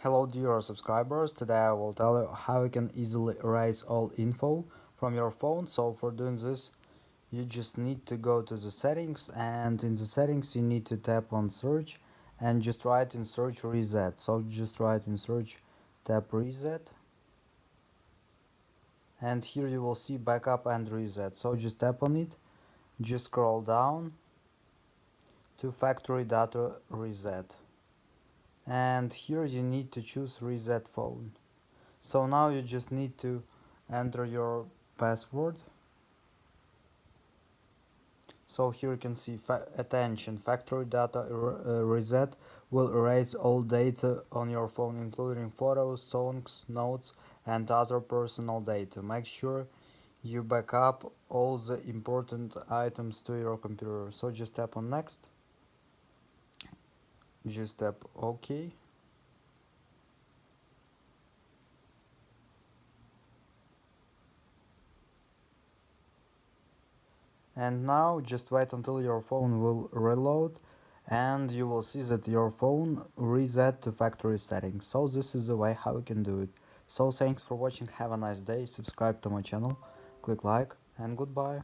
Hello dear subscribers, today I will tell you how you can easily erase all info from your phone. So for doing this, you just need to go to the settings, and in the settings you need to tap on search and just write in search reset. So just write in search, tap reset, and here you will see backup and reset. So just tap on it, just scroll down to factory data reset, and here you need to choose reset phone. So now you just need to enter your password. So here you can see attention, factory data reset will erase all data on your phone, including photos, songs, notes, and other personal data. Make sure you back up all the important items to your computer. So just tap on next, just tap OK. And now just wait until your phone will reload, and you will see that your phone reset to factory settings. So this is the way how you can do it. So thanks for watching, have a nice day, subscribe to my channel, click like, and goodbye.